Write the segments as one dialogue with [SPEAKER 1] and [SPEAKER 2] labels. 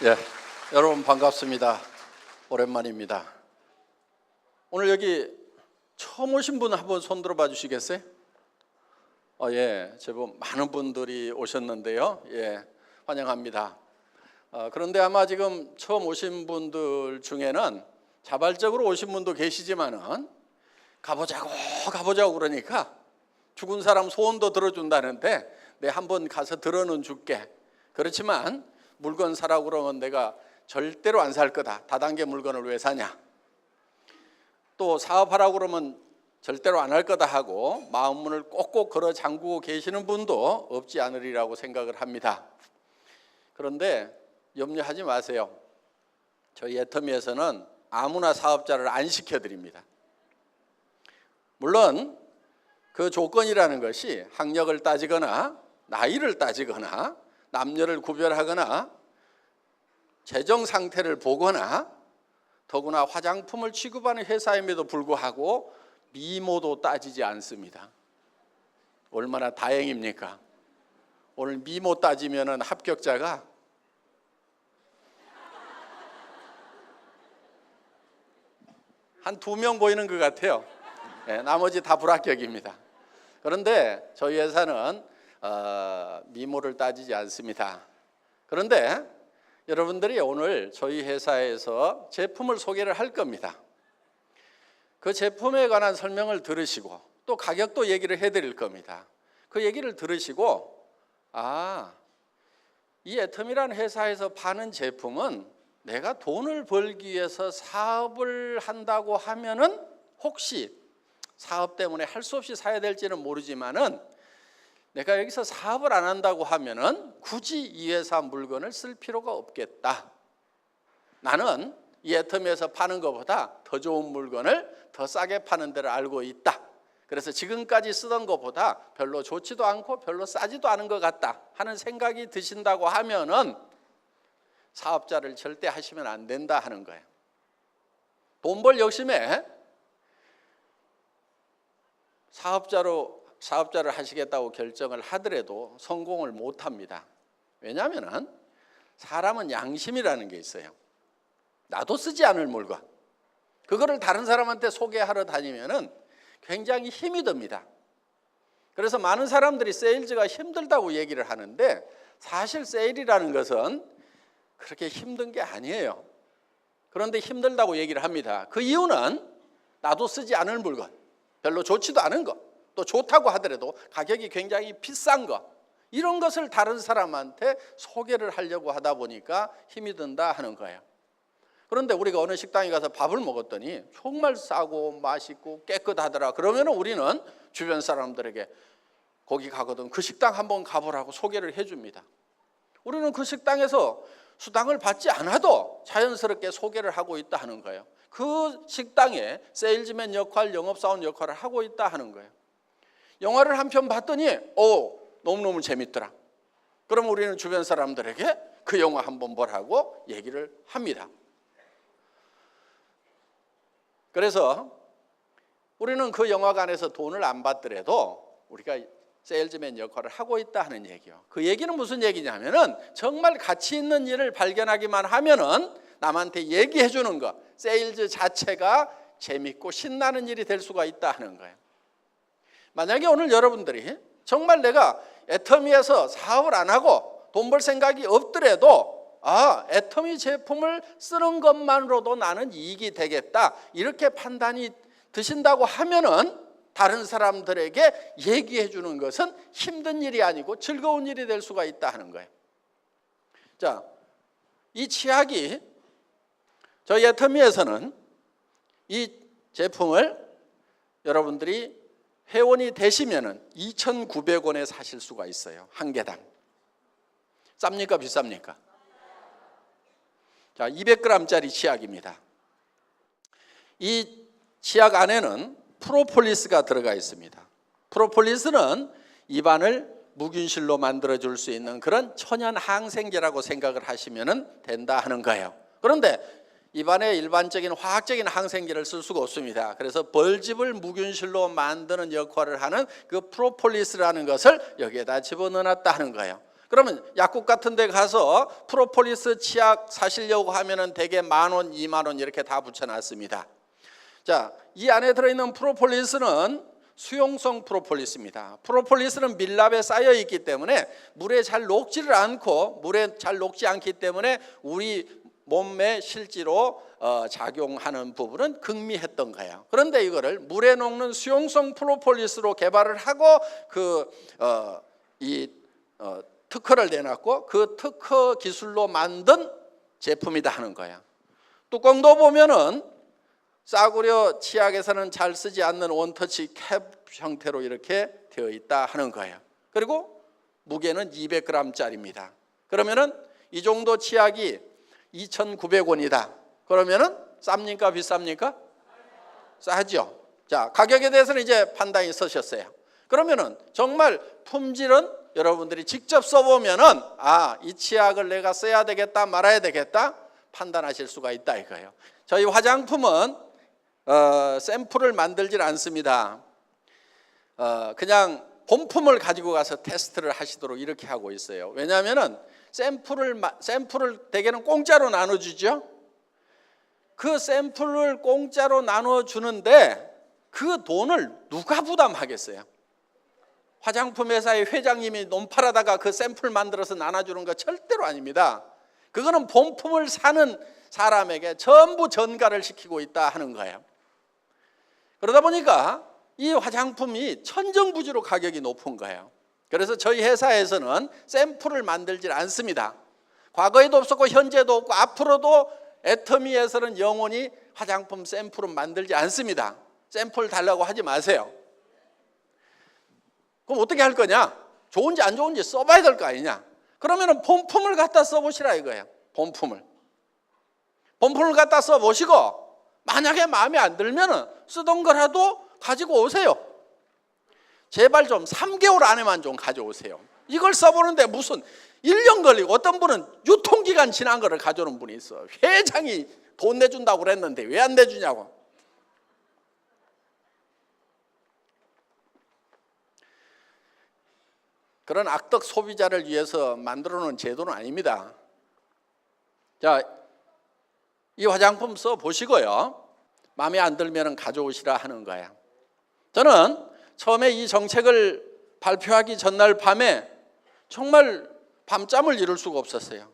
[SPEAKER 1] 예, 여러분 반갑습니다. 오랜만입니다. 오늘 여기 처음 오신 분 한번 손 들어봐 주시겠어요? 예, 제법 많은 분들이 오셨는데요. 예, 환영합니다. 그런데 아마 지금 처음 오신 분들 중에는 자발적으로 오신 분도 계시지만은 가보자고 그러니까 죽은 사람 소원도 들어준다는데 내 한번 가서 들어는 줄게. 그렇지만 물건 사라고 그러면 내가 절대로 안 살 거다. 다단계 물건을 왜 사냐. 또 사업하라고 그러면 절대로 안 할 거다 하고 마음문을 꼭꼭 걸어 잠그고 계시는 분도 없지 않으리라고 생각을 합니다. 그런데 염려하지 마세요. 저희 애터미에서는 아무나 사업자를 안 시켜드립니다. 물론 그 조건이라는 것이 학력을 따지거나 나이를 따지거나 남녀를 구별하거나 재정 상태를 보거나 더구나 화장품을 취급하는 회사임에도 불구하고 미모도 따지지 않습니다. 얼마나 다행입니까? 오늘 미모 따지면은 합격자가 한 2명 보이는 것 같아요. 네, 나머지 다 불합격입니다. 그런데 저희 회사는 미모를 따지지 않습니다. 그런데 여러분들이 오늘 저희 회사에서 제품을 소개를 할 겁니다. 그 제품에 관한 설명을 들으시고 또 가격도 얘기를 해드릴 겁니다. 그 얘기를 들으시고 이 애터미라는 회사에서 파는 제품은 내가 돈을 벌기 위해서 사업을 한다고 하면은 혹시 사업 때문에 할 수 없이 사야 될지는 모르지만은 내가 여기서 사업을 안 한다고 하면은 굳이 이 회사 물건을 쓸 필요가 없겠다. 나는 이 애터미에서 파는 것보다 더 좋은 물건을 더 싸게 파는 데를 알고 있다. 그래서 지금까지 쓰던 것보다 별로 좋지도 않고 별로 싸지도 않은 것 같다 하는 생각이 드신다고 하면은 사업자를 절대 하시면 안 된다 하는 거예요. 돈 벌 욕심에 사업자를 하시겠다고 결정을 하더라도 성공을 못 합니다. 왜냐하면 사람은 양심이라는 게 있어요. 나도 쓰지 않을 물건, 그거를 다른 사람한테 소개하러 다니면은 굉장히 힘이 듭니다. 그래서 많은 사람들이 세일즈가 힘들다고 얘기를 하는데 사실 세일이라는 것은 그렇게 힘든 게 아니에요. 그런데 힘들다고 얘기를 합니다. 그 이유는 나도 쓰지 않을 물건, 별로 좋지도 않은 것, 또 좋다고 하더라도 가격이 굉장히 비싼 것, 이런 것을 다른 사람한테 소개를 하려고 하다 보니까 힘이 든다 하는 거예요. 그런데 우리가 어느 식당에 가서 밥을 먹었더니 정말 싸고 맛있고 깨끗하더라. 그러면 우리는 주변 사람들에게 거기 가거든 그 식당 한번 가보라고 소개를 해줍니다. 우리는 그 식당에서 수당을 받지 않아도 자연스럽게 소개를 하고 있다 하는 거예요. 그 식당에 세일즈맨 역할, 영업사원 역할을 하고 있다 하는 거예요. 영화를 한 편 봤더니 너무너무 재밌더라. 그럼 우리는 주변 사람들에게 그 영화 한번 보라고 얘기를 합니다. 그래서 우리는 그 영화관에서 돈을 안 받더라도 우리가 세일즈맨 역할을 하고 있다 하는 얘기요. 그 얘기는 무슨 얘기냐면은 정말 가치 있는 일을 발견하기만 하면은 남한테 얘기해 주는 거, 세일즈 자체가 재밌고 신나는 일이 될 수가 있다 하는 거예요. 만약에 오늘 여러분들이 정말 내가 애터미에서 사업을 안 하고 돈 벌 생각이 없더라도 애터미 제품을 쓰는 것만으로도 나는 이익이 되겠다, 이렇게 판단이 드신다고 하면은 다른 사람들에게 얘기해 주는 것은 힘든 일이 아니고 즐거운 일이 될 수가 있다 하는 거예요. 자, 이 치약이 저희 애터미에서는 이 제품을 여러분들이 회원이 되시면은 2,900원에 사실 수가 있어요. 한 개당. 쌉니까 비쌉니까? 자, 200g짜리 치약입니다. 이 치약 안에는 프로폴리스가 들어가 있습니다. 프로폴리스는 입안을 무균실로 만들어줄 수 있는 그런 천연 항생제라고 생각을 하시면 된다 하는 거예요. 그런데 입안에 일반적인 화학적인 항생제를 쓸 수가 없습니다. 그래서 벌집을 무균실로 만드는 역할을 하는 그 프로폴리스라는 것을 여기에다 집어넣어놨다 하는 거예요. 그러면 약국 같은 데 가서 프로폴리스 치약 사시려고 하면은 대개 10,000원, 20,000원 이렇게 다 붙여놨습니다. 자, 이 안에 들어있는 프로폴리스는 수용성 프로폴리스입니다. 프로폴리스는 밀랍에 쌓여 있기 때문에 물에 잘 녹지를 않고 물에 잘 녹지 않기 때문에 우리 몸에 실제로 작용하는 부분은 극미했던 거예요. 그런데 이거를 물에 녹는 수용성 프로폴리스로 개발을 하고 특허를 내놨고 그 특허 기술로 만든 제품이다 하는 거야. 뚜껑도 보면은 싸구려 치약에서는 잘 쓰지 않는 원터치 캡 형태로 이렇게 되어 있다 하는 거예요. 그리고 무게는 200g짜리입니다. 그러면은 이 정도 치약이 2,900원이다. 그러면은 쌉니까 비쌉니까? 싸죠. 자, 가격에 대해서는 이제 판단이 서셨어요. 그러면은 정말 품질은 여러분들이 직접 써보면은 이 치약을 내가 써야 되겠다 말아야 되겠다 판단하실 수가 있다 이거예요. 저희 화장품은 샘플을 만들질 않습니다. 그냥 본품을 가지고 가서 테스트를 하시도록 이렇게 하고 있어요. 왜냐하면은 샘플을 대개는 공짜로 나눠주죠. 그 샘플을 공짜로 나눠주는데 그 돈을 누가 부담하겠어요? 화장품 회사의 회장님이 논팔하다가 그 샘플 만들어서 나눠주는 거 절대로 아닙니다. 그거는 본품을 사는 사람에게 전부 전가를 시키고 있다 하는 거예요. 그러다 보니까 이 화장품이 천정부지로 가격이 높은 거예요. 그래서 저희 회사에서는 샘플을 만들질 않습니다. 과거에도 없었고 현재도 없고 앞으로도 애터미에서는 영원히 화장품 샘플은 만들지 않습니다. 샘플 달라고 하지 마세요. 그럼 어떻게 할 거냐? 좋은지 안 좋은지 써봐야 될 거 아니냐? 그러면 본품을 갖다 써보시라 이거예요. 본품을 갖다 써보시고 만약에 마음에 안 들면 쓰던 거라도 가지고 오세요. 제발 좀 3개월 안에만 좀 가져오세요. 이걸 써보는데 무슨 1년 걸리고 어떤 분은 유통기간 지난 거를 가져오는 분이 있어. 회장이 돈 내준다고 그랬는데 왜 안 내주냐고. 그런 악덕 소비자를 위해서 만들어 놓은 제도는 아닙니다. 자, 이 화장품 써 보시고요. 마음에 안 들면 가져오시라 하는 거야. 저는 처음에 이 정책을 발표하기 전날 밤에 정말 밤잠을 이룰 수가 없었어요.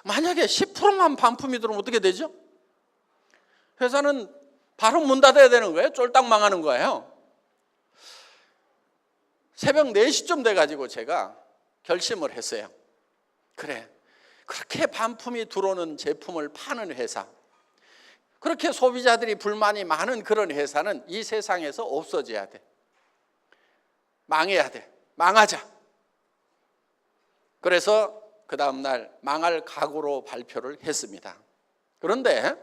[SPEAKER 1] 만약에 10%만 반품이 들어오면 어떻게 되죠? 회사는 바로 문 닫아야 되는 거예요. 쫄딱 망하는 거예요. 새벽 4시쯤 돼가지고 제가 결심을 했어요. 그래, 그렇게 반품이 들어오는 제품을 파는 회사, 그렇게 소비자들이 불만이 많은 그런 회사는 이 세상에서 없어져야 돼. 망해야 돼. 망하자. 그래서 그 다음날 망할 각오로 발표를 했습니다. 그런데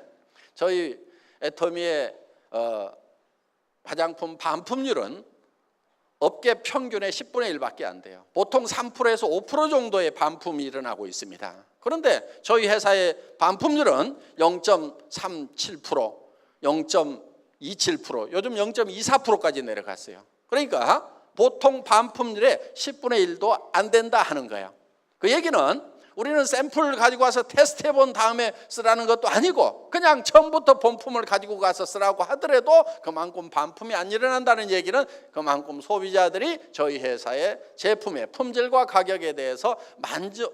[SPEAKER 1] 저희 애터미의 화장품 반품률은 업계 평균의 10분의 1밖에 안 돼요. 보통 3%에서 5% 정도의 반품이 일어나고 있습니다. 그런데 저희 회사의 반품률은 0.37%, 0.27%, 요즘 0.24%까지 내려갔어요. 그러니까 보통 반품률의 10분의 1도 안 된다 하는 거예요. 그 얘기는 우리는 샘플을 가지고 와서 테스트해 본 다음에 쓰라는 것도 아니고 그냥 처음부터 본품을 가지고 가서 쓰라고 하더라도 그만큼 반품이 안 일어난다는 얘기는 그만큼 소비자들이 저희 회사의 제품의 품질과 가격에 대해서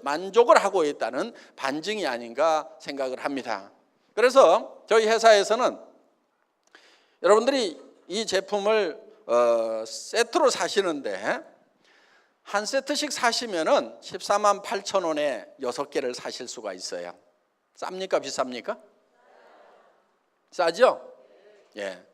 [SPEAKER 1] 만족을 하고 있다는 반증이 아닌가 생각을 합니다. 그래서 저희 회사에서는 여러분들이 이 제품을 세트로 사시는데 한 세트씩 사시면은 14만 8천 원에 6개를 사실 수가 있어요. 쌉니까 비쌉니까? 싸죠? 예.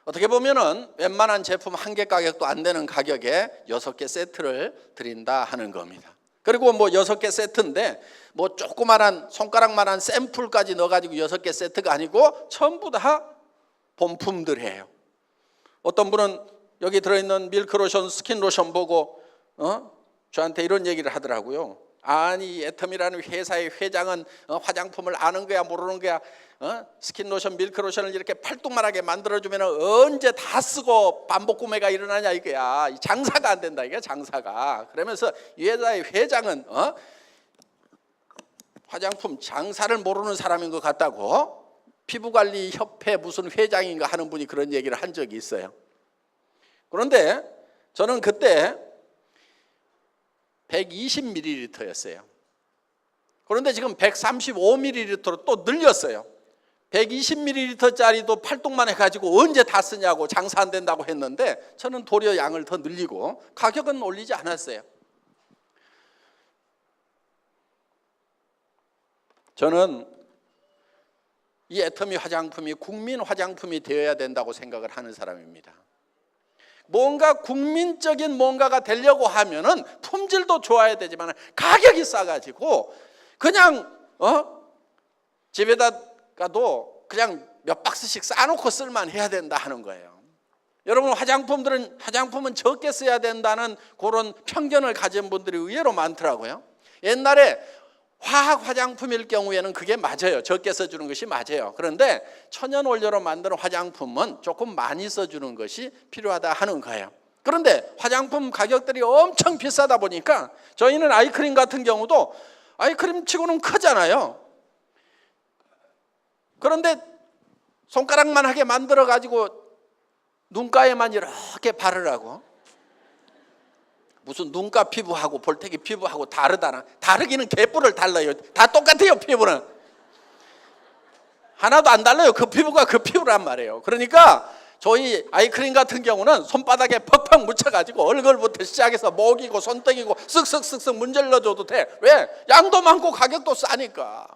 [SPEAKER 1] 어떻게 보면은 웬만한 제품 한 개 가격도 안 되는 가격에 6개 세트를 드린다 하는 겁니다. 그리고 뭐 6개 세트인데 뭐 조그만한 손가락만한 샘플까지 넣어가지고 6개 세트가 아니고 전부 다 본품들이에요. 어떤 분은 여기 들어있는 밀크로션, 스킨로션 보고 저한테 이런 얘기를 하더라고요. 아니 애텀이라는 회사의 회장은 화장품을 아는 거야 모르는 거야? 스킨로션 밀크로션을 이렇게 팔뚝만하게 만들어주면 언제 다 쓰고 반복 구매가 일어나냐 이거야. 장사가 안 된다 이게 장사가. 그러면서 이 회사의 회장은 화장품 장사를 모르는 사람인 것 같다고 피부관리협회 무슨 회장인가 하는 분이 그런 얘기를 한 적이 있어요. 그런데 저는 그때 120ml였어요. 그런데 지금 135ml로 또 늘렸어요. 120ml짜리도 팔뚝만 해가지고 언제 다 쓰냐고 장사 안 된다고 했는데 저는 도리어 양을 더 늘리고 가격은 올리지 않았어요. 저는 이 애터미 화장품이 국민 화장품이 되어야 된다고 생각을 하는 사람입니다. 뭔가 국민적인 뭔가가 되려고 하면은 품질도 좋아야 되지만 가격이 싸가지고 그냥 집에다가도 그냥 몇 박스씩 싸놓고 쓸만 해야 된다 하는 거예요. 여러분 화장품은 적게 써야 된다는 그런 편견을 가진 분들이 의외로 많더라고요. 옛날에 화학 화장품일 경우에는 그게 맞아요. 적게 써주는 것이 맞아요. 그런데 천연 원료로 만드는 화장품은 조금 많이 써주는 것이 필요하다 하는 거예요. 그런데 화장품 가격들이 엄청 비싸다 보니까 저희는 아이크림 같은 경우도 아이크림 치고는 크잖아요. 그런데 손가락만 하게 만들어 가지고 눈가에만 이렇게 바르라고. 무슨 눈가 피부하고 볼태기 피부하고 다르기는 개뿔을 달라요. 다 똑같아요. 피부는 하나도 안 달라요. 그 피부가 그 피부란 말이에요. 그러니까 저희 아이크림 같은 경우는 손바닥에 팍팍 묻혀가지고 얼굴부터 시작해서 목이고 손등이고 쓱쓱쓱쓱 문질러줘도 돼. 왜? 양도 많고 가격도 싸니까.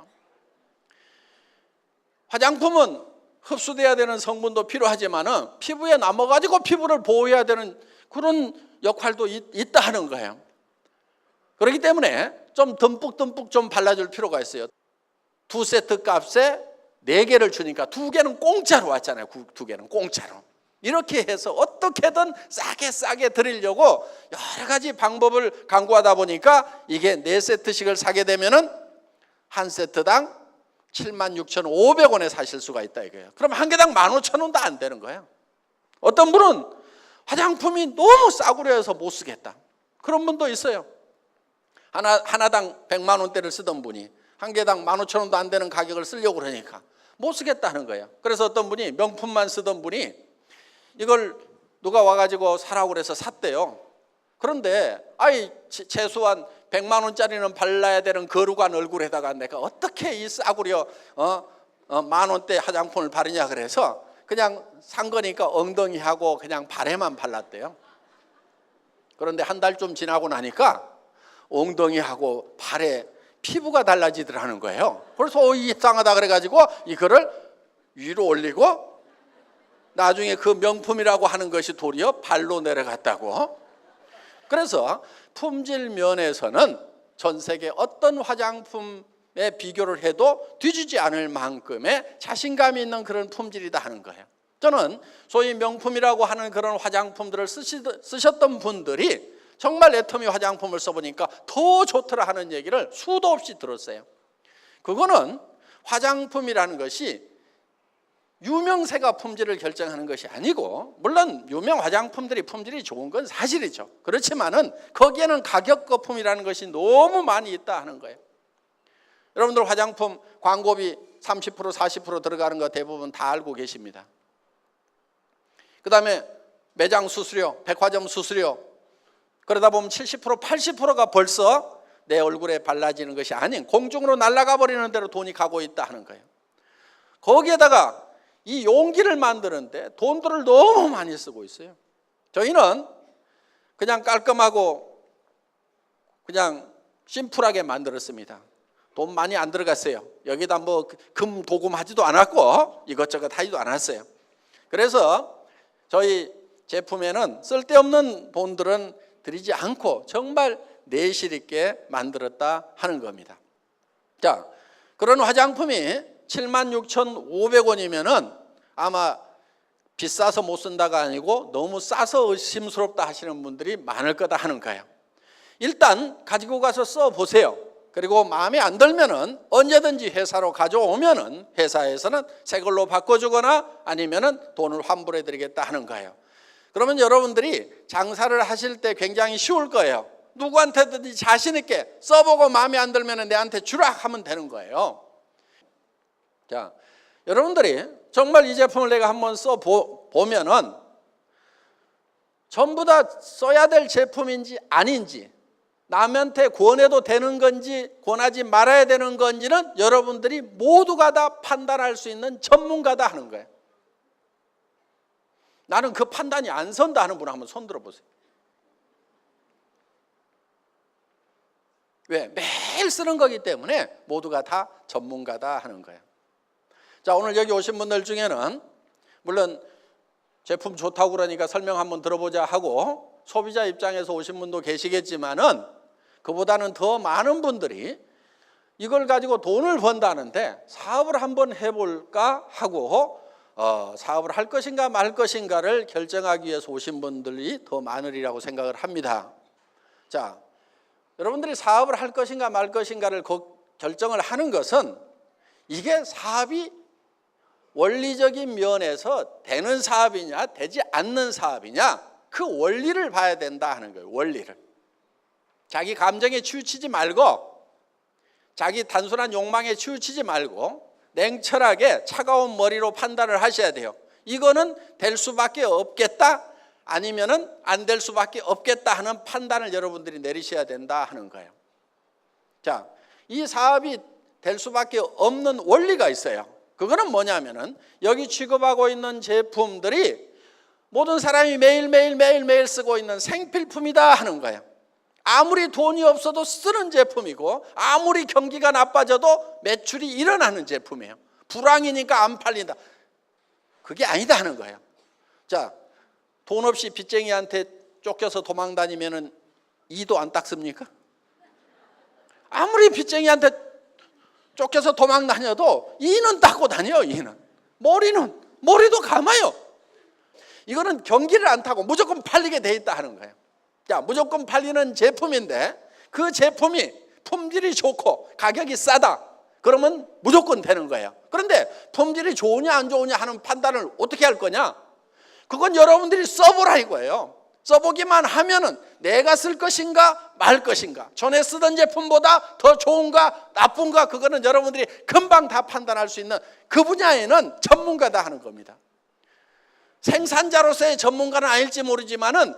[SPEAKER 1] 화장품은 흡수돼야 되는 성분도 필요하지만은 피부에 남아가지고 피부를 보호해야 되는 그런 역할도 있다 하는 거예요. 그렇기 때문에 좀 듬뿍듬뿍 좀 발라줄 필요가 있어요. 2세트 값에 4개를 주니까 2개는 공짜로 왔잖아요. 2개는 공짜로. 이렇게 해서 어떻게든 싸게 드리려고 여러 가지 방법을 강구하다 보니까 이게 4세트씩을 사게 되면은 한 세트당 76,500원에 사실 수가 있다 이거예요. 그럼 한 개당 15,000원도 안 되는 거예요. 어떤 분은 화장품이 너무 싸구려 해서 못 쓰겠다. 그런 분도 있어요. 하나당 100만 원대를 쓰던 분이 한 개당 15,000원도 안 되는 가격을 쓰려고 그러니까 못 쓰겠다 하는 거예요. 그래서 어떤 분이 명품만 쓰던 분이 이걸 누가 와가지고 사라고 그래서 샀대요. 그런데 최소한 100만 원짜리는 발라야 되는 거룩한 얼굴에다가 내가 어떻게 이 싸구려 만 원대 화장품을 바르냐 그래서 그냥 산 거니까 엉덩이하고 그냥 발에만 발랐대요. 그런데 한 달 좀 지나고 나니까 엉덩이하고 발에 피부가 달라지더라는 거예요. 그래서 이상하다 그래가지고 이거를 위로 올리고 나중에 그 명품이라고 하는 것이 도리어 발로 내려갔다고. 그래서 품질 면에서는 전 세계 어떤 화장품에 비교를 해도 뒤지지 않을 만큼의 자신감이 있는 그런 품질이다 하는 거예요. 저는 소위 명품이라고 하는 그런 화장품들을 쓰셨던 분들이 정말 애터미 화장품을 써보니까 더 좋더라 하는 얘기를 수도 없이 들었어요. 그거는 화장품이라는 것이 유명세가 품질을 결정하는 것이 아니고, 물론 유명 화장품들이 품질이 좋은 건 사실이죠. 그렇지만은 거기에는 가격 거품이라는 것이 너무 많이 있다 하는 거예요. 여러분들 화장품 광고비 30% 40% 들어가는 거 대부분 다 알고 계십니다. 그 다음에 매장 수수료, 백화점 수수료, 그러다 보면 70% 80%가 벌써 내 얼굴에 발라지는 것이 아닌 공중으로 날아가 버리는 대로 돈이 가고 있다 하는 거예요. 거기에다가 이 용기를 만드는데 돈들을 너무 많이 쓰고 있어요. 저희는 그냥 깔끔하고 그냥 심플하게 만들었습니다. 돈 많이 안 들어갔어요. 여기다 뭐 금 도금하지도 않았고 이것저것 하지도 않았어요. 그래서 저희 제품에는 쓸데없는 돈들은 들이지 않고 정말 내실 있게 만들었다 하는 겁니다. 자, 그런 화장품이 76,500원이면은 아마 비싸서 못 쓴다가 아니고 너무 싸서 의심스럽다 하시는 분들이 많을 거다 하는 거예요. 일단 가지고 가서 써보세요. 그리고 마음에 안 들면은 언제든지 회사로 가져오면은 회사에서는 새 걸로 바꿔주거나 아니면은 돈을 환불해 드리겠다 하는 거예요. 그러면 여러분들이 장사를 하실 때 굉장히 쉬울 거예요. 누구한테든지 자신 있게 써보고 마음에 안 들면은 내한테 주라 하면 되는 거예요. 자, 여러분들이 정말 이 제품을 내가 한번 써보면은 전부 다 써야 될 제품인지 아닌지, 남한테 권해도 되는 건지 권하지 말아야 되는 건지는 여러분들이 모두가 다 판단할 수 있는 전문가다 하는 거예요. 나는 그 판단이 안 선다 하는 분 한번 손 들어보세요. 왜? 매일 쓰는 거기 때문에 모두가 다 전문가다 하는 거예요. 자, 오늘 여기 오신 분들 중에는 물론 제품 좋다고 그러니까 설명 한번 들어보자 하고 소비자 입장에서 오신 분도 계시겠지만은 그보다는 더 많은 분들이 이걸 가지고 돈을 번다는데 사업을 한번 해볼까 하고 사업을 할 것인가 말 것인가를 결정하기 위해서 오신 분들이 더 많으리라고 생각을 합니다. 자, 여러분들이 사업을 할 것인가 말 것인가를 결정을 하는 것은 이게 사업이 원리적인 면에서 되는 사업이냐 되지 않는 사업이냐 그 원리를 봐야 된다 하는 거예요. 원리를. 자기 감정에 치우치지 말고 자기 단순한 욕망에 치우치지 말고 냉철하게 차가운 머리로 판단을 하셔야 돼요. 이거는 될 수밖에 없겠다 아니면은 안 될 수밖에 없겠다 하는 판단을 여러분들이 내리셔야 된다 하는 거예요. 자, 이 사업이 될 수밖에 없는 원리가 있어요. 그거는 뭐냐면은 여기 취급하고 있는 제품들이 모든 사람이 매일 쓰고 있는 생필품이다 하는 거예요. 아무리 돈이 없어도 쓰는 제품이고 아무리 경기가 나빠져도 매출이 일어나는 제품이에요. 불황이니까 안 팔린다. 그게 아니다 하는 거예요. 자, 돈 없이 빚쟁이한테 쫓겨서 도망 다니면은 이도 안 닦습니까? 아무리 빚쟁이한테 쫓겨서 도망 다녀도 이는 닦고 다녀요. 이는 머리도 감아요. 이거는 경기를 안 타고 무조건 팔리게 돼 있다 하는 거예요. 자, 무조건 팔리는 제품인데 그 제품이 품질이 좋고 가격이 싸다 그러면 무조건 되는 거예요. 그런데 품질이 좋으냐 안 좋으냐 하는 판단을 어떻게 할 거냐? 그건 여러분들이 써보라 이거예요. 써보기만 하면은 내가 쓸 것인가 말 것인가, 전에 쓰던 제품보다 더 좋은가 나쁜가, 그거는 여러분들이 금방 다 판단할 수 있는 그 분야에는 전문가다 하는 겁니다. 생산자로서의 전문가는 아닐지 모르지만은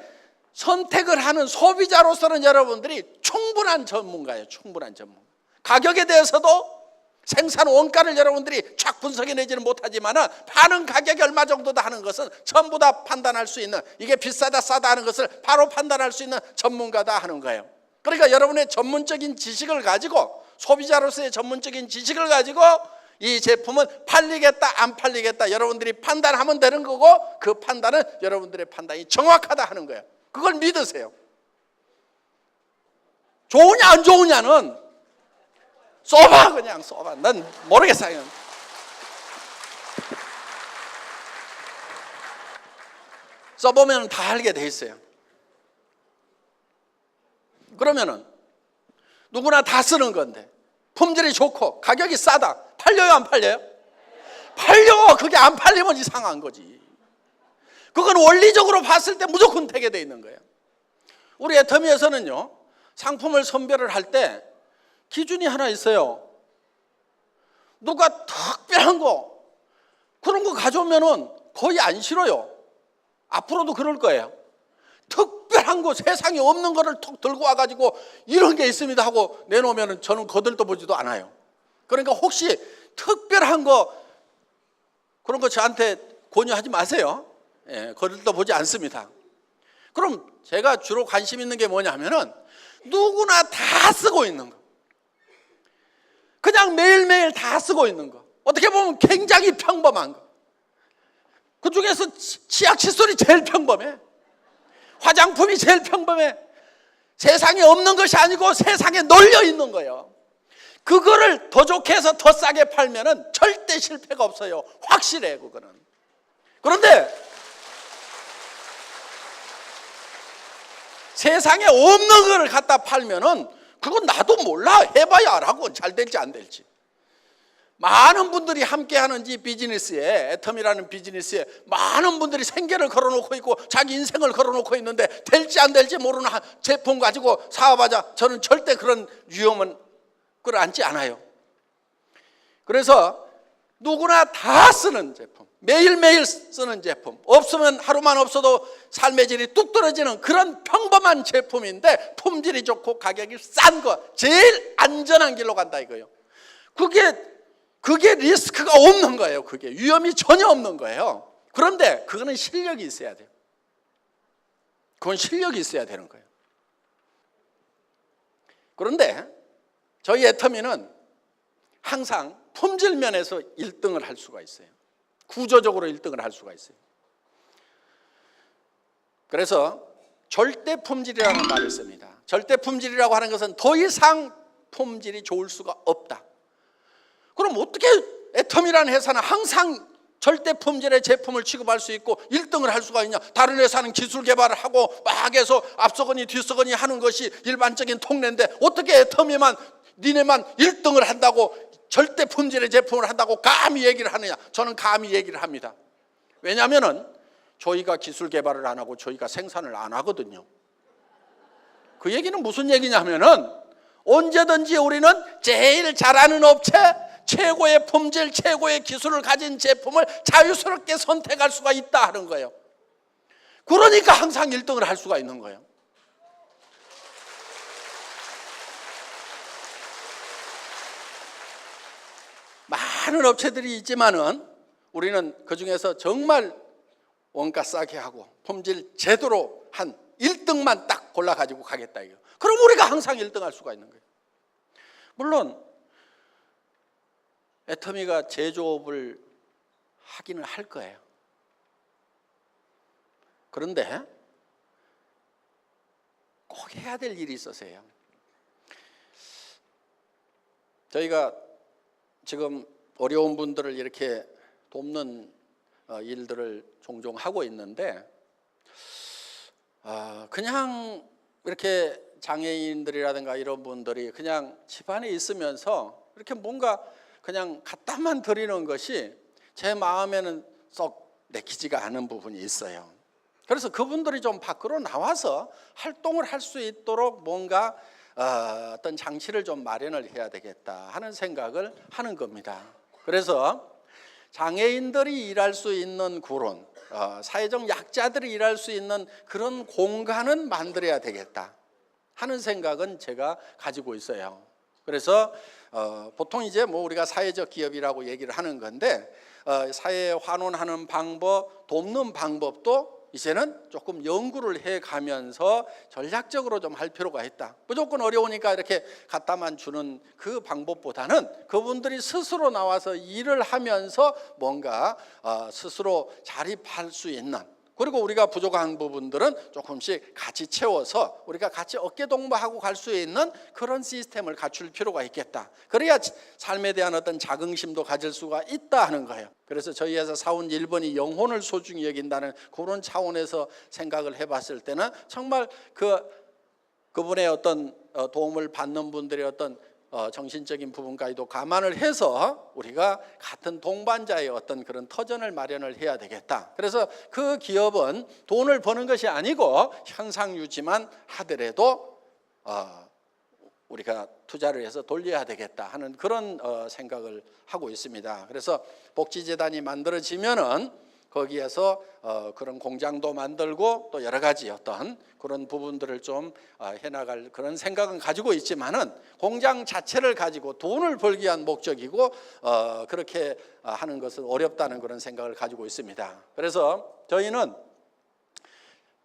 [SPEAKER 1] 선택을 하는 소비자로서는 여러분들이 충분한 전문가예요. 충분한 전문가. 가격에 대해서도 생산 원가를 여러분들이 쫙 분석해내지는 못하지만은 파는 가격이 얼마 정도다 하는 것은 전부 다 판단할 수 있는, 이게 비싸다 싸다 하는 것을 바로 판단할 수 있는 전문가다 하는 거예요. 그러니까 여러분의 전문적인 지식을 가지고, 소비자로서의 전문적인 지식을 가지고 이 제품은 팔리겠다 안 팔리겠다 여러분들이 판단하면 되는 거고, 그 판단은 여러분들의 판단이 정확하다 하는 거예요. 그걸 믿으세요. 좋으냐 안 좋으냐는 써봐, 그냥 써봐. 난 모르겠어요. 써보면 다 알게 돼 있어요. 그러면은 누구나 다 쓰는 건데 품질이 좋고 가격이 싸다, 팔려요 안 팔려요? 팔려. 그게 안 팔리면 이상한 거지. 그건 원리적으로 봤을 때 무조건 되게 돼 있는 거예요. 우리 애터미에서는요, 상품을 선별을 할 때 기준이 하나 있어요. 누가 특별한 거 그런 거 가져오면은 거의 안 싫어요. 앞으로도 그럴 거예요. 특별한 거, 세상에 없는 거를 툭 들고 와가지고 이런 게 있습니다 하고 내놓으면은 저는 거들떠 보지도 않아요. 그러니까 혹시 특별한 거 그런 거 저한테 권유하지 마세요. 예, 거들떠 보지 않습니다. 그럼 제가 주로 관심 있는 게 뭐냐면은 누구나 다 쓰고 있는 거, 그냥 매일매일 다 쓰고 있는 거, 어떻게 보면 굉장히 평범한 거, 그 중에서 치약 칫솔이 제일 평범해, 화장품이 제일 평범해, 세상에 없는 것이 아니고 세상에 널려 있는 거예요. 그거를 더 좋게 해서 더 싸게 팔면은 절대 실패가 없어요. 확실해 그거는. 그런데 세상에 없는 걸 갖다 팔면은 그건 나도 몰라. 해봐야 알아고 잘 될지 안 될지. 많은 분들이 함께하는 이 비즈니스에, 애텀이라는 비즈니스에 많은 분들이 생계를 걸어놓고 있고 자기 인생을 걸어놓고 있는데 될지 안 될지 모르는 제품 가지고 사업하자. 저는 절대 그런 위험은 끌어안지 않아요. 그래서 누구나 다 쓰는 제품, 매일매일 쓰는 제품, 없으면 하루만 없어도 삶의 질이 뚝 떨어지는 그런 평범한 제품인데 품질이 좋고 가격이 싼 거, 제일 안전한 길로 간다 이거예요. 그게 리스크가 없는 거예요. 그게 위험이 전혀 없는 거예요. 그런데 그거는 실력이 있어야 돼요. 그건 실력이 있어야 되는 거예요. 그런데 저희 애터미는 항상 품질 면에서 1등을 할 수가 있어요. 구조적으로 1등을 할 수가 있어요. 그래서 절대 품질이라는 말을 씁니다. 절대 품질이라고 하는 것은 더 이상 품질이 좋을 수가 없다. 그럼 어떻게 애텀이라는 회사는 항상 절대 품질의 제품을 취급할 수 있고 1등을 할 수가 있냐? 다른 회사는 기술 개발을 하고 막 해서 앞서거니 뒤서거니 하는 것이 일반적인 통례인데 어떻게 애텀이만 니네만 1등을 한다고 절대 품질의 제품을 한다고 감히 얘기를 하느냐? 저는 감히 얘기를 합니다. 왜냐하면 저희가 기술 개발을 안 하고 저희가 생산을 안 하거든요. 그 얘기는 무슨 얘기냐면은 언제든지 우리는 제일 잘하는 업체, 최고의 품질, 최고의 기술을 가진 제품을 자유스럽게 선택할 수가 있다 하는 거예요. 그러니까 항상 1등을 할 수가 있는 거예요. 많은 업체들이 있지만은 우리는 그 중에서 정말 원가 싸게 하고 품질 제대로 한 1등만 딱 골라가지고 가겠다 이거. 그럼 우리가 항상 1등 할 수가 있는 거예요. 물론 애터미가 제조업을 하기는 할 거예요. 그런데 꼭 해야 될 일이 있어서요. 저희가 지금 어려운 분들을 이렇게 돕는 일들을 종종 하고 있는데 그냥 이렇게 장애인들이라든가 이런 분들이 그냥 집안에 있으면서 이렇게 뭔가 그냥 갖다만 드리는 것이 제 마음에는 썩 내키지가 않은 부분이 있어요. 그래서 그분들이 좀 밖으로 나와서 활동을 할 수 있도록 뭔가 어떤 장치를 좀 마련을 해야 되겠다 하는 생각을 하는 겁니다. 그래서 장애인들이 일할 수 있는 그런 사회적 약자들이 일할 수 있는 그런 공간은 만들어야 되겠다 하는 생각은 제가 가지고 있어요. 그래서 보통 이제 뭐 우리가 사회적 기업이라고 얘기를 하는 건데 사회에 환원하는 방법, 돕는 방법도 이제는 조금 연구를 해가면서 전략적으로 좀 할 필요가 있다. 무조건 어려우니까 이렇게 갖다만 주는 그 방법보다는 그분들이 스스로 나와서 일을 하면서 뭔가 스스로 자립할 수 있는, 그리고 우리가 부족한 부분들은 조금씩 같이 채워서 우리가 같이 어깨동무하고 갈 수 있는 그런 시스템을 갖출 필요가 있겠다. 그래야 삶에 대한 어떤 자긍심도 가질 수가 있다 하는 거예요. 그래서 저희 회사 사원 1번이 영혼을 소중히 여긴다는 그런 차원에서 생각을 해봤을 때는 정말 그분의 어떤 도움을 받는 분들의 어떤 정신적인 부분까지도 감안을 해서 우리가 같은 동반자의 어떤 그런 터전을 마련을 해야 되겠다. 그래서 그 기업은 돈을 버는 것이 아니고 현상 유지만 하더라도 우리가 투자를 해서 돌려야 되겠다 하는 그런 생각을 하고 있습니다. 그래서 복지재단이 만들어지면은 거기에서 그런 공장도 만들고 또 여러 가지 어떤 그런 부분들을 좀 해나갈 그런 생각은 가지고 있지만은 공장 자체를 가지고 돈을 벌기 위한 목적이고 그렇게 하는 것은 어렵다는 그런 생각을 가지고 있습니다. 그래서 저희는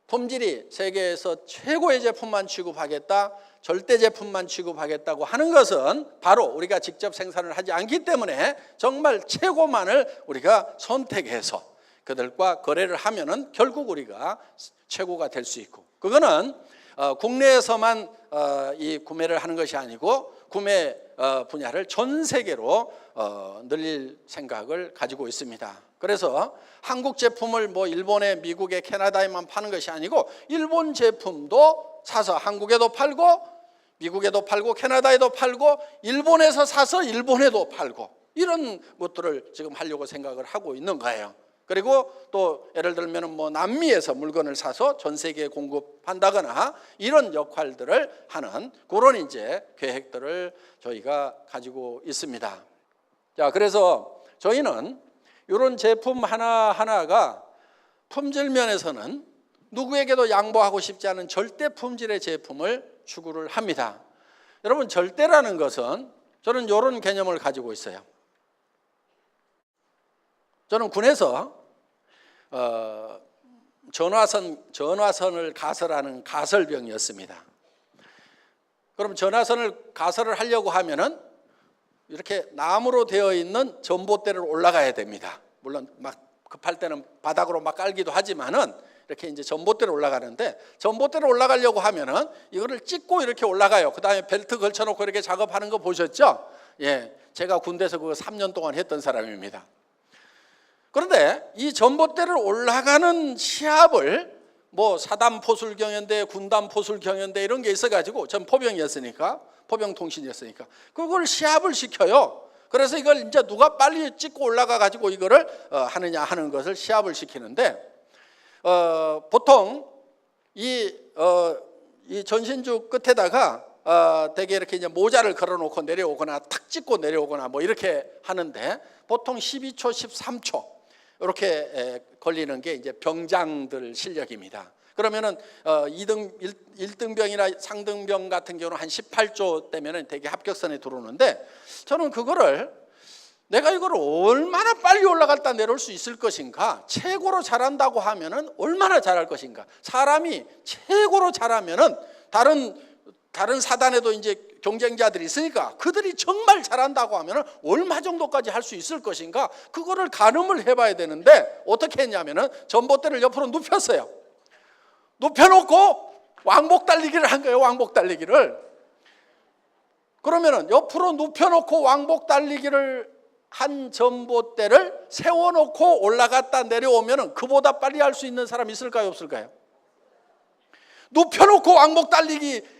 [SPEAKER 1] 품질이 세계에서 최고의 제품만 취급하겠다, 절대 제품만 취급하겠다고 하는 것은 바로 우리가 직접 생산을 하지 않기 때문에 정말 최고만을 우리가 선택해서 그들과 거래를 하면은 결국 우리가 최고가 될 수 있고, 그거는 국내에서만 이 구매를 하는 것이 아니고 구매 분야를 전 세계로 늘릴 생각을 가지고 있습니다. 그래서 한국 제품을 뭐 일본에, 미국에, 캐나다에만 파는 것이 아니고 일본 제품도 사서 한국에도 팔고 미국에도 팔고 캐나다에도 팔고 일본에서 사서 일본에도 팔고 이런 것들을 지금 하려고 생각을 하고 있는 거예요. 그리고 또 예를 들면 뭐 남미에서 물건을 사서 전 세계에 공급한다거나 이런 역할들을 하는 그런 이제 계획들을 저희가 가지고 있습니다. 자, 그래서 저희는 이런 제품 하나하나가 품질 면에서는 누구에게도 양보하고 싶지 않은 절대 품질의 제품을 추구를 합니다. 여러분, 절대라는 것은 저는 이런 개념을 가지고 있어요. 저는 군에서 전화선을 가설하는 가설병이었습니다. 그럼 전화선을 가설을 하려고 하면은 이렇게 나무로 되어 있는 전봇대를 올라가야 됩니다. 물론 막 급할 때는 바닥으로 막 깔기도 하지만은 이렇게 이제 전봇대로 올라가는데, 전봇대로 올라가려고 하면은 이거를 찍고 이렇게 올라가요. 그 다음에 벨트 걸쳐놓고 이렇게 작업하는 거 보셨죠? 예, 제가 군대에서 그거 3년 동안 했던 사람입니다. 그런데 이 전봇대를 올라가는 시합을 뭐 사단 포술 경연대, 군단 포술 경연대 이런 게 있어가지고, 전 포병이었으니까, 포병통신이었으니까 그걸 시합을 시켜요. 그래서 이걸 이제 누가 빨리 찍고 올라가 가지고 이거를 하느냐 하는 것을 시합을 시키는데, 보통 이 전신주 끝에다가 되게 이렇게 이제 모자를 걸어놓고 내려오거나 탁 찍고 내려오거나 뭐 이렇게 하는데, 보통 12초, 13초 이렇게 걸리는 게 이제 병장들 실력입니다. 그러면은 1등병이나 상등병 같은 경우는 한 18조 되면은 되게 합격선에 들어오는데, 저는 그거를 내가 이걸 얼마나 빨리 올라갔다 내려올 수 있을 것인가, 최고로 잘한다고 하면은 얼마나 잘할 것인가, 사람이 최고로 잘하면은 다른 사단에도 이제 경쟁자들이 있으니까 그들이 정말 잘한다고 하면은 얼마 정도까지 할 수 있을 것인가, 그거를 가늠을 해봐야 되는데 어떻게 했냐면은 전봇대를 옆으로 눕혔어요. 눕혀놓고 왕복 달리기를 한 거예요. 왕복 달리기를. 그러면은 옆으로 눕혀놓고 왕복 달리기를 한 전봇대를 세워놓고 올라갔다 내려오면은 그보다 빨리 할 수 있는 사람 있을까요, 없을까요? 눕혀놓고 왕복 달리기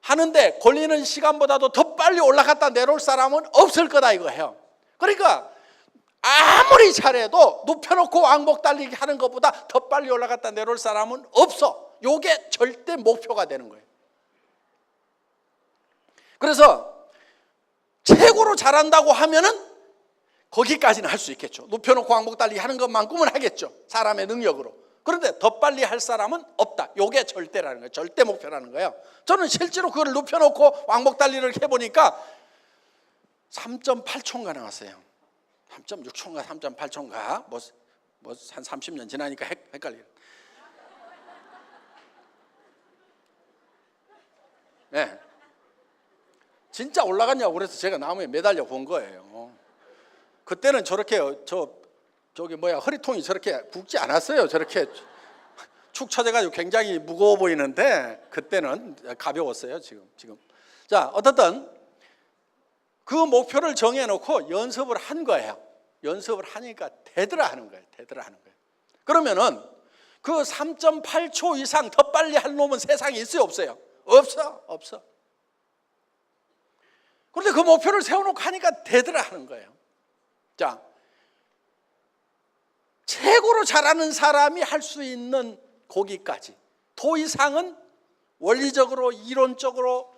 [SPEAKER 1] 하는데 걸리는 시간보다도 더 빨리 올라갔다 내려올 사람은 없을 거다 이거예요. 그러니까 아무리 잘해도 눕혀놓고 왕복 달리기 하는 것보다 더 빨리 올라갔다 내려올 사람은 없어. 이게 절대 목표가 되는 거예요. 그래서 최고로 잘한다고 하면은 거기까지는 할 수 있겠죠. 눕혀놓고 왕복 달리기 하는 것만큼은 하겠죠, 사람의 능력으로. 그런데 더 빨리 할 사람은 없다. 이게 절대라는 거예요. 절대 목표라는 거예요. 저는 실제로 그걸 눕혀놓고 왕복 달리기를 해보니까 3.8초인가 나왔어요. 3.6초인가 3.8초인가 뭐 한 30년 지나니까 헷갈려요. 네. 진짜 올라갔냐고 그래서 제가 나무에 매달려 본 거예요. 그때는 저렇게 저기 허리통이 저렇게 굵지 않았어요. 저렇게 축 처져가지고 굉장히 무거워 보이는데 그때는 가벼웠어요. 지금. 자, 어떻든 그 목표를 정해놓고 연습을 한 거예요. 연습을 하니까 되더라 하는 거예요. 그러면은 그 3.8초 이상 더 빨리 할 놈은 세상에 있어요, 없어요? 없어. 그런데 그 목표를 세워놓고 하니까 되더라 하는 거예요. 자, 최고로 잘하는 사람이 할 수 있는 거기까지, 더 이상은 원리적으로 이론적으로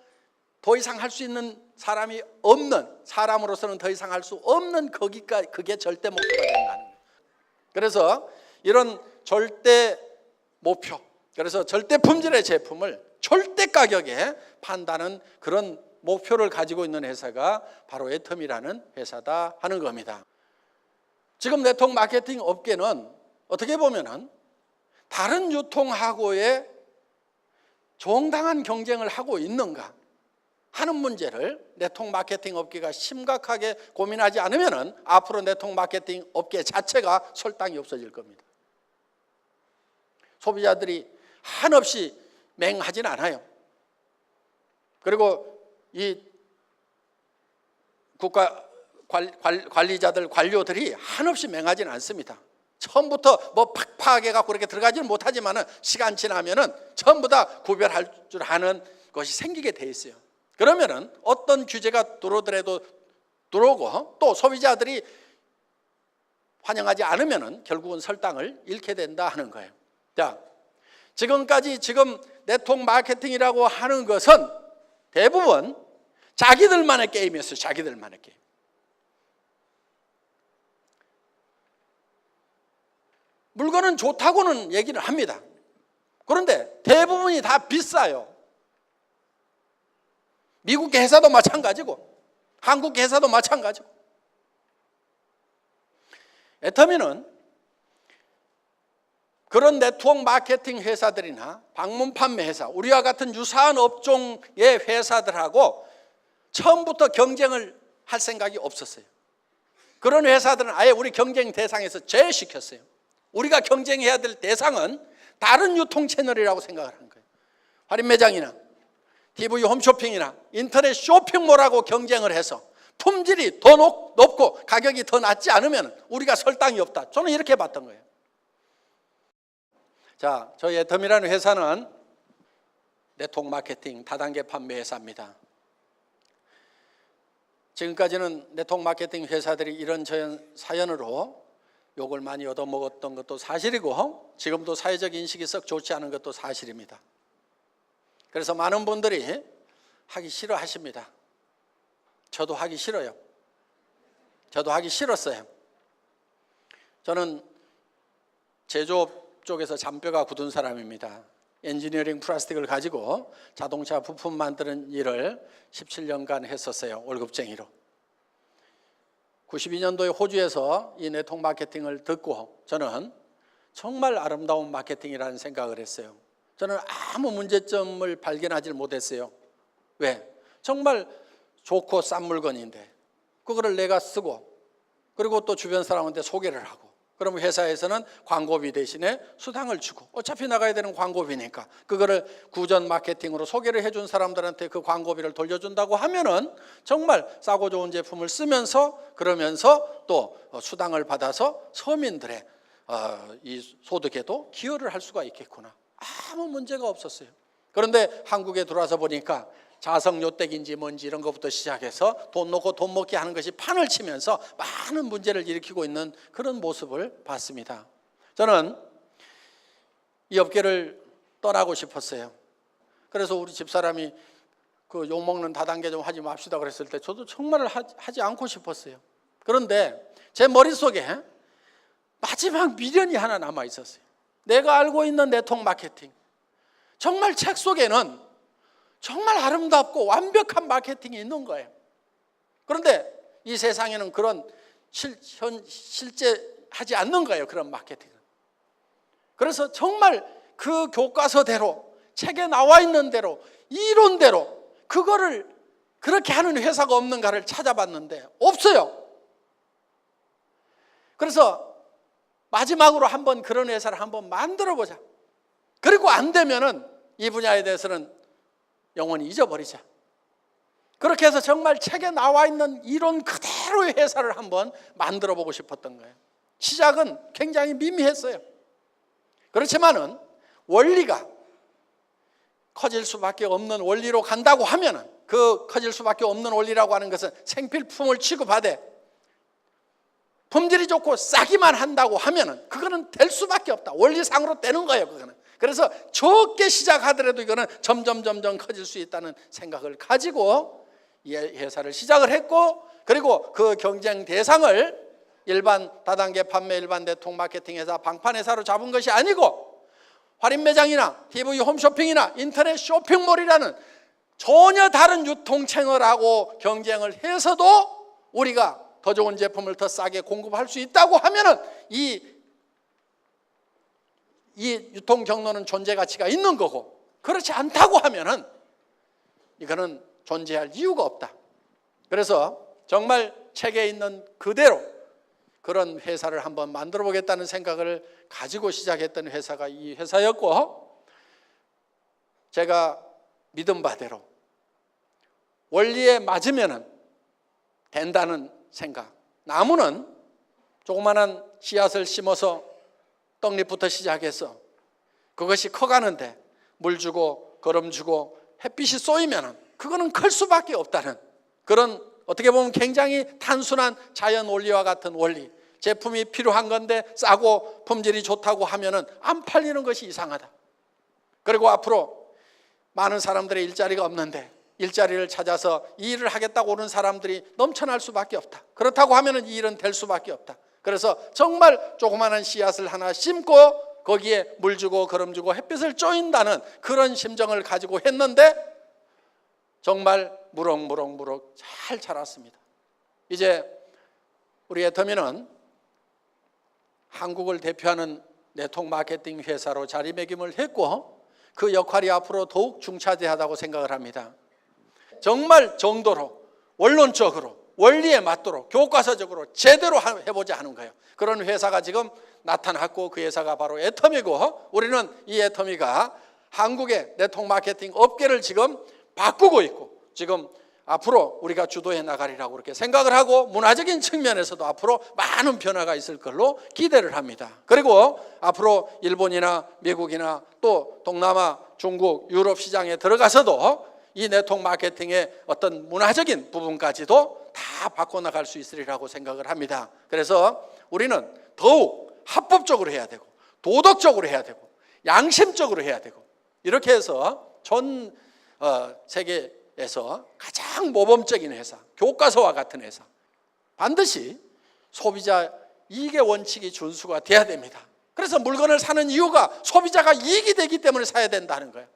[SPEAKER 1] 더 이상 할 수 있는 사람이 없는, 사람으로서는 더 이상 할 수 없는 거기까지, 그게 절대 목표가 된다는 거예요. 그래서 이런 절대 목표, 그래서 절대 품질의 제품을 절대 가격에 판다는 그런 목표를 가지고 있는 회사가 바로 애텀이라는 회사다 하는 겁니다. 지금 네트워크 마케팅 업계는 어떻게 보면은 다른 유통하고의 정당한 경쟁을 하고 있는가 하는 문제를 네트워크 마케팅 업계가 심각하게 고민하지 않으면은 앞으로 네트워크 마케팅 업계 자체가 설탕이 없어질 겁니다. 소비자들이 한없이 맹하진 않아요. 그리고 이 국가 관리자들, 관료들이 한없이 맹하지는 않습니다. 처음부터 뭐 팍팍 해갖고 이렇게 들어가지는 못하지만은 시간 지나면은 전부 다 구별할 줄 아는 것이 생기게 돼 있어요. 그러면은 어떤 규제가 들어오더라도 들어오고 또 소비자들이 환영하지 않으면은 결국은 설당을 잃게 된다 하는 거예요. 자, 지금까지 네트워크 마케팅이라고 하는 것은 대부분 자기들만의 게임이었어요. 자기들만의 게임. 물건은 좋다고는 얘기를 합니다. 그런데 대부분이 다 비싸요. 미국 회사도 마찬가지고 한국 회사도 마찬가지고. 애터미는 그런 네트워크 마케팅 회사들이나 방문 판매 회사, 우리와 같은 유사한 업종의 회사들하고 처음부터 경쟁을 할 생각이 없었어요. 그런 회사들은 아예 우리 경쟁 대상에서 제외시켰어요. 우리가 경쟁해야 될 대상은 다른 유통 채널이라고 생각을 한 거예요. 할인 매장이나 TV 홈쇼핑이나 인터넷 쇼핑몰하고 경쟁을 해서 품질이 더 높고 가격이 더 낮지 않으면 우리가 설당이 없다. 저는 이렇게 봤던 거예요. 자, 저희 애터미라는 회사는 네트워크 마케팅 다단계 판매 회사입니다. 지금까지는 네트워크 마케팅 회사들이 이런저런 사연으로 욕을 많이 얻어먹었던 것도 사실이고 지금도 사회적 인식이 썩 좋지 않은 것도 사실입니다. 그래서 많은 분들이 하기 싫어하십니다. 저도 하기 싫어요. 저도 하기 싫었어요. 저는 제조업 쪽에서 잔뼈가 굳은 사람입니다. 엔지니어링 플라스틱을 가지고 자동차 부품 만드는 일을 17년간 했었어요. 월급쟁이로. 92년도에 호주에서 이 네트워크 마케팅을 듣고 저는 정말 아름다운 마케팅이라는 생각을 했어요. 저는 아무 문제점을 발견하지 못했어요. 왜? 정말 좋고 싼 물건인데 그거를 내가 쓰고 그리고 또 주변 사람한테 소개를 하고 그러면 회사에서는 광고비 대신에 수당을 주고 어차피 나가야 되는 광고비니까 그거를 구전 마케팅으로 소개를 해준 사람들한테 그 광고비를 돌려준다고 하면은 정말 싸고 좋은 제품을 쓰면서 그러면서 또 수당을 받아서 서민들의 이 소득에도 기여를 할 수가 있겠구나. 아무 문제가 없었어요. 그런데 한국에 들어와서 보니까 자성요택인지 뭔지 이런 것부터 시작해서 돈 놓고 돈 먹게 하는 것이 판을 치면서 많은 문제를 일으키고 있는 그런 모습을 봤습니다. 저는 이 업계를 떠나고 싶었어요. 그래서 우리 집사람이 그 욕먹는 다단계 좀 하지 맙시다 그랬을 때 저도 정말 하지 않고 싶었어요. 그런데 제 머릿속에 마지막 미련이 하나 남아 있었어요. 내가 알고 있는 네트워크 마케팅, 정말 책 속에는 정말 아름답고 완벽한 마케팅이 있는 거예요. 그런데 이 세상에는 그런 실제 하지 않는 거예요. 그런 마케팅은. 그래서 정말 그 교과서대로 책에 나와 있는 대로 이론대로 그거를 그렇게 하는 회사가 없는가를 찾아봤는데 없어요. 그래서 마지막으로 한번 그런 회사를 한번 만들어 보자. 그리고 안 되면은 이 분야에 대해서는 영원히 잊어버리자. 그렇게 해서 정말 책에 나와 있는 이론 그대로의 회사를 한번 만들어 보고 싶었던 거예요. 시작은 굉장히 미미했어요. 그렇지만은 원리가 커질 수밖에 없는 원리로 간다고 하면은 그 커질 수밖에 없는 원리라고 하는 것은 생필품을 취급하되 품질이 좋고 싸기만 한다고 하면은 그거는 될 수밖에 없다. 원리상으로 되는 거예요. 그거는. 그래서 적게 시작하더라도 이거는 점점 커질 수 있다는 생각을 가지고 이 회사를 시작을 했고 그리고 그 경쟁 대상을 일반 다단계 판매 일반 네트워크 마케팅 회사 방판 회사로 잡은 것이 아니고 할인 매장이나 TV 홈쇼핑이나 인터넷 쇼핑몰이라는 전혀 다른 유통 채널하고 경쟁을 해서도 우리가 더 좋은 제품을 더 싸게 공급할 수 있다고 하면은 이 유통 경로는 존재 가치가 있는 거고 그렇지 않다고 하면은 이거는 존재할 이유가 없다. 그래서 정말 책에 있는 그대로 그런 회사를 한번 만들어 보겠다는 생각을 가지고 시작했던 회사가 이 회사였고 제가 믿은 바대로 원리에 맞으면은 된다는 생각. 나무는 조그마한 씨앗을 심어서 떡잎부터 시작해서 그것이 커가는데 물 주고 거름 주고 햇빛이 쏘이면 그거는 클 수밖에 없다는 그런 어떻게 보면 굉장히 단순한 자연 원리와 같은 원리. 제품이 필요한 건데 싸고 품질이 좋다고 하면은 안 팔리는 것이 이상하다. 그리고 앞으로 많은 사람들의 일자리가 없는데 일자리를 찾아서 이 일을 하겠다고 오는 사람들이 넘쳐날 수밖에 없다. 그렇다고 하면은 이 일은 될 수밖에 없다. 그래서 정말 조그마한 씨앗을 하나 심고 거기에 물 주고 거름 주고 햇빛을 쬐인다는 그런 심정을 가지고 했는데 정말 무럭무럭 잘 자랐습니다. 이제 우리 애터미는 한국을 대표하는 네트워크 마케팅 회사로 자리매김을 했고 그 역할이 앞으로 더욱 중차대하다고 생각을 합니다. 정말 정도로 원론적으로 원리에 맞도록 교과서적으로 제대로 해보자 하는 거예요. 그런 회사가 지금 나타났고 그 회사가 바로 애터미고 우리는 이 애터미가 한국의 네트워크 마케팅 업계를 지금 바꾸고 있고 지금 앞으로 우리가 주도해 나가리라고 그렇게 생각을 하고 문화적인 측면에서도 앞으로 많은 변화가 있을 걸로 기대를 합니다. 그리고 앞으로 일본이나 미국이나 또 동남아, 중국, 유럽 시장에 들어가서도 이 네트워크 마케팅의 어떤 문화적인 부분까지도 다 바꿔나갈 수 있으리라고 생각을 합니다. 그래서 우리는 더욱 합법적으로 해야 되고 도덕적으로 해야 되고 양심적으로 해야 되고 이렇게 해서 전 세계에서 가장 모범적인 회사, 교과서와 같은 회사 반드시 소비자 이익의 원칙이 준수가 돼야 됩니다. 그래서 물건을 사는 이유가 소비자가 이익이 되기 때문에 사야 된다는 거예요.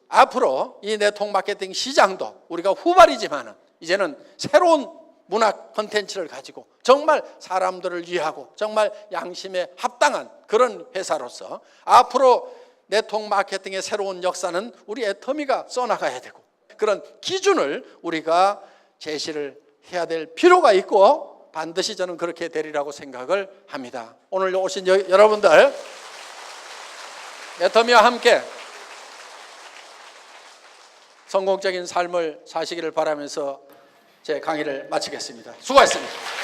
[SPEAKER 1] 앞으로 이 네트워크 마케팅 시장도 우리가 후발이지만 이제는 새로운 문화 콘텐츠를 가지고 정말 사람들을 위하고 정말 양심에 합당한 그런 회사로서 앞으로 네트워크 마케팅의 새로운 역사는 우리 애터미가 써나가야 되고 그런 기준을 우리가 제시를 해야 될 필요가 있고 반드시 저는 그렇게 되리라고 생각을 합니다. 오늘 오신 여러분들 애터미와 함께 성공적인 삶을 사시기를 바라면서 제 강의를 마치겠습니다. 수고하셨습니다.